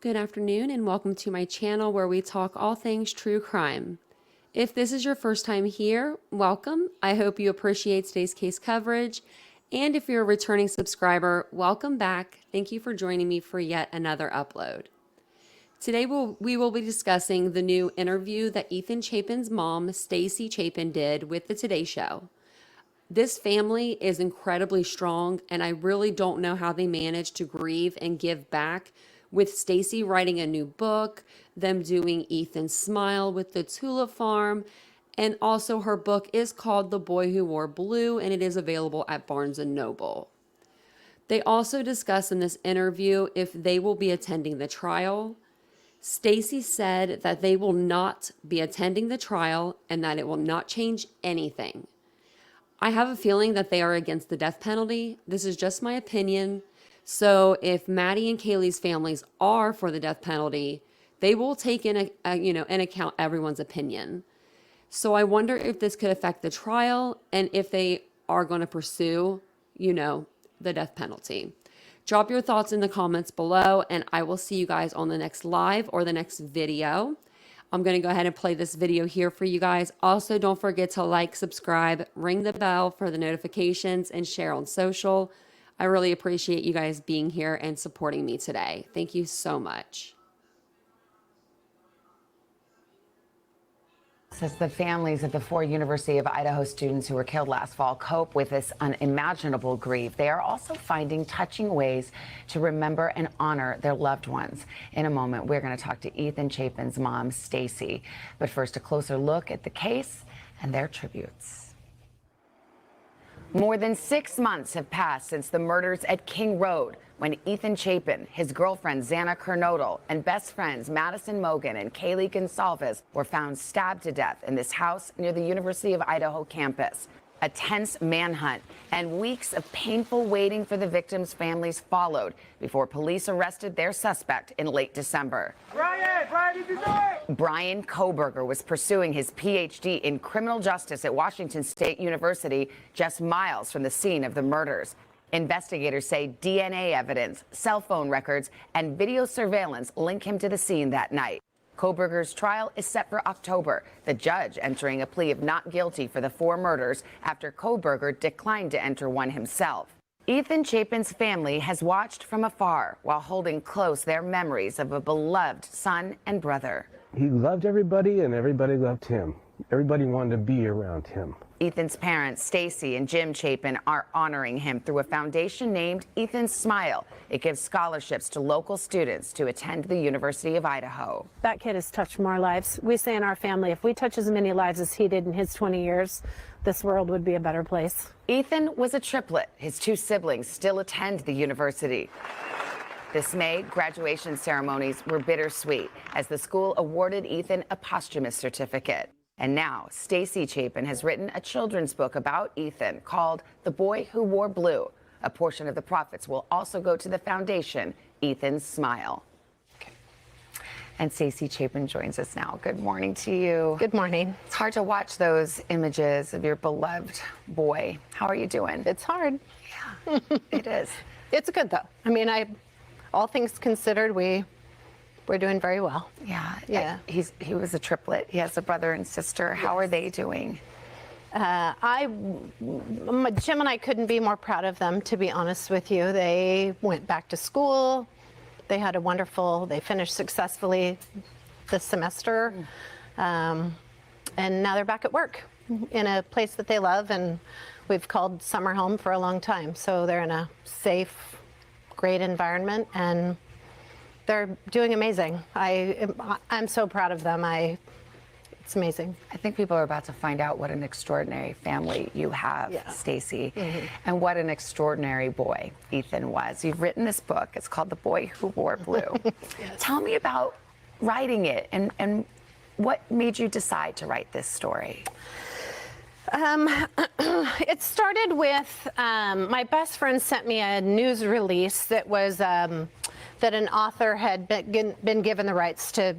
Good afternoon and welcome to my channel where we talk all things true crime. If this is your first time here, welcome. I hope you appreciate today's case coverage. And if you're a returning subscriber, welcome back. Thank you for joining me for yet another upload. Today we will be discussing the new interview that Ethan Chapin's mom, Stacy Chapin, did with the Today Show. This family is incredibly strong, and I really don't know how they managed to grieve and give back with Stacy writing a new book, them doing Ethan's Smile with the Tulip Farm, and also her book is called The Boy Who Wore Blue, and it is available at Barnes & Noble. They also discuss in this interview if they will be attending the trial. Stacy said that they will not be attending the trial and that it will not change anything. I have a feeling that they are against the death penalty. This is just my opinion. So if Maddie and Kaylee's families are for the death penalty, they will take in account everyone's opinion. So I wonder if this could affect the trial and if they are going to pursue, the death penalty. Drop your thoughts in the comments below, and I will see you guys on the next live or the next video. I'm going to go ahead and play this video here for you guys. Also, don't forget to like, subscribe, ring the bell for the notifications, and share on social. I really appreciate you guys being here and supporting me today. Thank you so much. As the families of the 4 University of Idaho students who were killed last fall cope with this unimaginable grief, they are also finding touching ways to remember and honor their loved ones. In a moment, we're going to talk to Ethan Chapin's mom, Stacy. But first, a closer look at the case and their tributes. More than 6 months have passed since the murders at King Road, when Ethan Chapin, his girlfriend Xana Kernodle, and best friends Madison Mogan and Kaylee Gonsalves were found stabbed to death in this house near the University of Idaho campus. A tense manhunt and weeks of painful waiting for the victims' families followed before police arrested their suspect in late December. Bryan, did you do it? Bryan Kohberger was pursuing his PhD in criminal justice at Washington State University, just miles from the scene of the murders. Investigators say DNA evidence, cell phone records, and video surveillance link him to the scene that night. Kohberger's trial is set for October, the judge entering a plea of not guilty for the 4 murders after Kohberger declined to enter one himself. Ethan Chapin's family has watched from afar while holding close their memories of a beloved son and brother. He loved everybody and everybody loved him. Everybody wanted to be around him. Ethan's parents, Stacy and Jim Chapin, are honoring him through a foundation named Ethan's Smile. It gives scholarships to local students to attend the University of Idaho. That kid has touched more lives. We say in our family, if we touch as many lives as he did in his 20 years, this world would be a better place. Ethan was a triplet. His 2 siblings still attend the university. This May, graduation ceremonies were bittersweet as the school awarded Ethan a posthumous certificate. And now, Stacy Chapin has written a children's book about Ethan called The Boy Who Wore Blue. A portion of the profits will also go to the foundation, Ethan's Smile. And Stacy Chapin joins us now. Good morning to you. Good morning. It's hard to watch those images of your beloved boy. How are you doing? It's hard. Yeah, it is. It's good, though. I mean, all things considered, we're doing very well. Yeah. He was a triplet. He has a brother and sister. Yes. How are they doing? Jim and I couldn't be more proud of them, to be honest with you. They went back to school. They had they finished successfully this semester. And now they're back at work in a place that they love, and we've called summer home for a long time. So they're in a safe, great environment, and they're doing amazing. I'm so proud of them. It's amazing. I think people are about to find out what an extraordinary family you have, yeah. Stacy, and what an extraordinary boy Ethan was. You've written this book. It's called The Boy Who Wore Blue. Yes. Tell me about writing it and what made you decide to write this story? It started with my best friend sent me a news release that was that an author had been given the rights to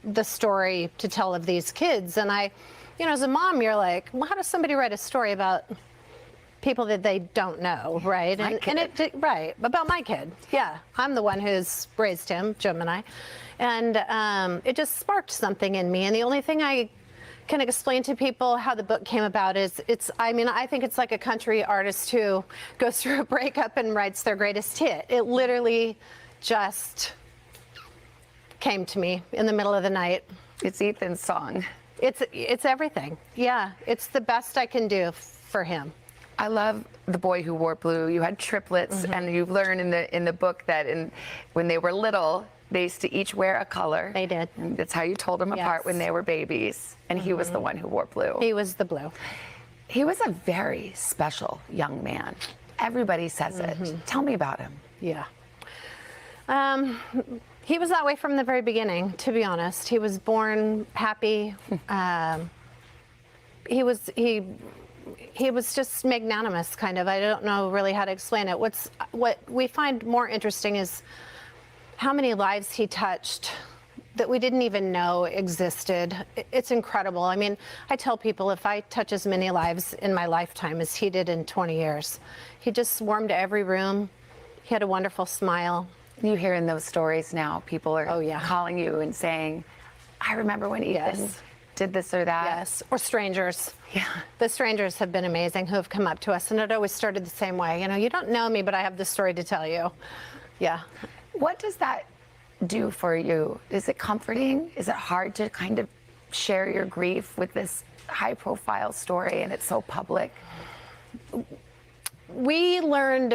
the story to tell of these kids. And as a mom, you're like, well, how does somebody write a story about people that they don't know, right? Right, about my kid. Yeah, I'm the one who's raised him, Jim and I. And it just sparked something in me. And the only thing I can explain to people how the book came about is I think it's like a country artist who goes through a breakup and writes their greatest hit. It literally just came to me in the middle of the night. It's Ethan's song. It's everything. Yeah, it's the best I can do for him. I love The Boy Who Wore Blue. You had triplets, and you learn in the book that when they were little, they used to each wear a color. They did. And that's how you told them apart when they were babies. And he was the one who wore blue. He was the blue. He was a very special young man. Everybody says it. Tell me about him. Yeah. He was that way from the very beginning, to be honest. He was born happy. He was just magnanimous, kind of. I don't know really how to explain it. What we find more interesting is how many lives he touched that we didn't even know existed. It's incredible. I mean, I tell people if I touch as many lives in my lifetime as he did in 20 years, he just swarmed to every room. He had a wonderful smile. You hear in those stories now, people are calling you and saying, I remember when Ethan did this or that. Yes, or strangers. Yeah. The strangers have been amazing who have come up to us, and it always started the same way. You know, you don't know me, but I have this story to tell you. Yeah. What does that do for you? Is it comforting? Is it hard to kind of share your grief with this high-profile story and it's so public? We learned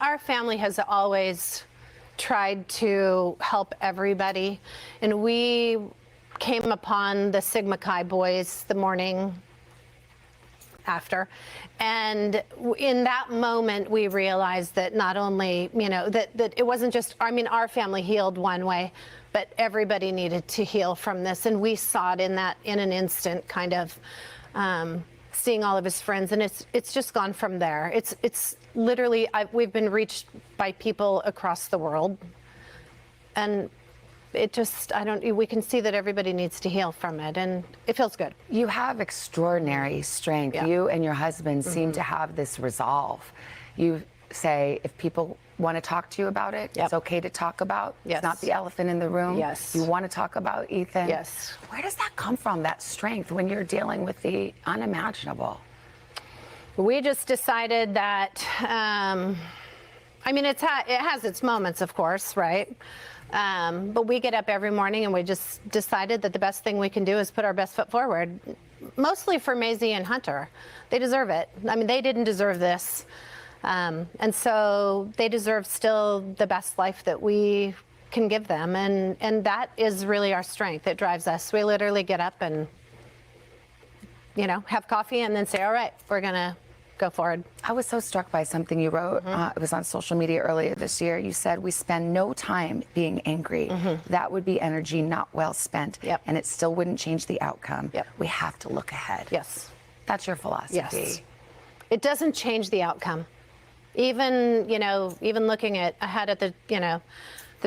our family has always tried to help everybody, and we came upon the Sigma Chi boys the morning after, and in that moment we realized that not only that it wasn't just our family healed one way, but everybody needed to heal from this, and we saw it in an instant, kind of seeing all of his friends, and it's just gone from there. It's literally we've been reached by people across the world, and it just we can see that everybody needs to heal from it, and it feels good. You have extraordinary strength. Yeah. You and your husband seem to have this resolve. You say if people want to talk to you about it, it's okay to talk about. Yes. It's not the elephant in the room. Yes. You want to talk about Ethan. Yes. Where does that come from, that strength, when you're dealing with the unimaginable? We just decided that, it has its moments, of course, right? But we get up every morning and we just decided that the best thing we can do is put our best foot forward, mostly for Mazie and Hunter. They deserve it. I mean, they didn't deserve this. And so they deserve still the best life that we can give them. And that is really our strength. It drives us. We literally get up and, have coffee and then say, all right, we're going to go forward. I was so struck by something you wrote. It was on social media earlier this year. You said, we spend no time being angry. That would be energy not well spent. Yep. And it still wouldn't change the outcome. Yep. We have to look ahead. Yes. That's your philosophy. Yes. It doesn't change the outcome. Even looking ahead at the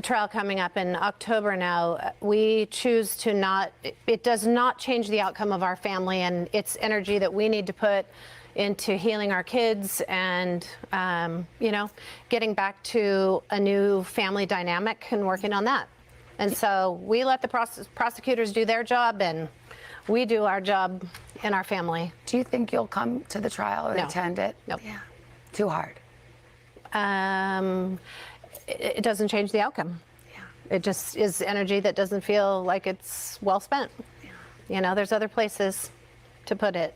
trial coming up in October now, we choose to not, it does not change the outcome of our family, and it's energy that we need to put into healing our kids and, getting back to a new family dynamic and working on that. And so we let the prosecutors do their job, and we do our job in our family. Do you think you'll come to the trial or attend it? Nope. Yeah. Too hard. It doesn't change the outcome. Yeah. It just is energy that doesn't feel like it's well spent. Yeah. There's other places to put it.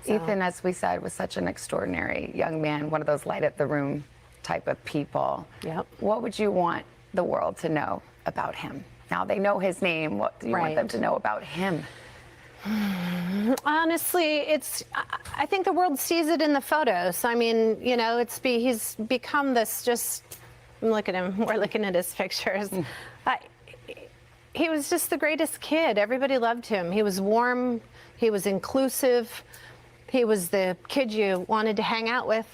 So. Ethan, as we said, was such an extraordinary young man, one of those light up the room type of people. Yep. What would you want the world to know about him? Now they know his name. What do you want them to know about him? Honestly, I think the world sees it in the photos. I mean, he's become this look at him, we're looking at his pictures. He was just the greatest kid. Everybody loved him. He was warm, he was inclusive, he was the kid you wanted to hang out with,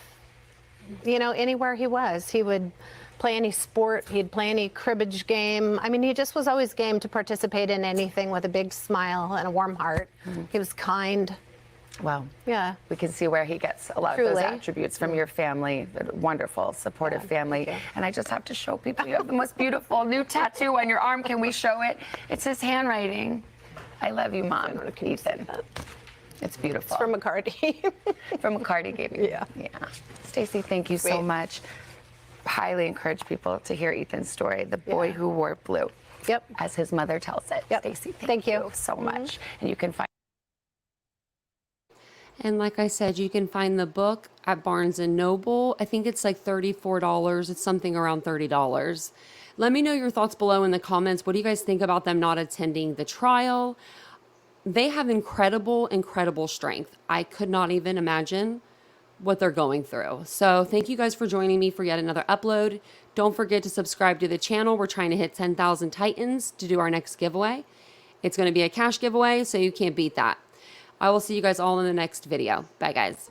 anywhere he was. He would play any sport, he'd play any cribbage game. I mean, he just was always game to participate in anything with a big smile and a warm heart. He was kind. Well, Yeah. we can see where he gets a lot of those Truly. attributes from your family, a wonderful, supportive family. thank you. And I just have to show people you have the most beautiful new tattoo on your arm. Can we show it? It's his handwriting. I love you, Mom. Ethan. It's beautiful. From McCarty. From McCarty gave you. Yeah. Yeah. Stacy, thank you so Sweet. much. Highly encourage people to hear Ethan's story, the boy Yeah. who wore blue. Yep. As his mother tells it. Yep. Stacy, Thank you. so much. And you can find And like I said, you can find the book at Barnes & Noble. I think it's like $34. It's something around $30. Let me know your thoughts below in the comments. What do you guys think about them not attending the trial? They have incredible, incredible strength. I could not even imagine what they're going through. So thank you guys for joining me for yet another upload. Don't forget to subscribe to the channel. We're trying to hit 10,000 Titans to do our next giveaway. It's going to be a cash giveaway, so you can't beat that. I will see you guys all in the next video. Bye, guys.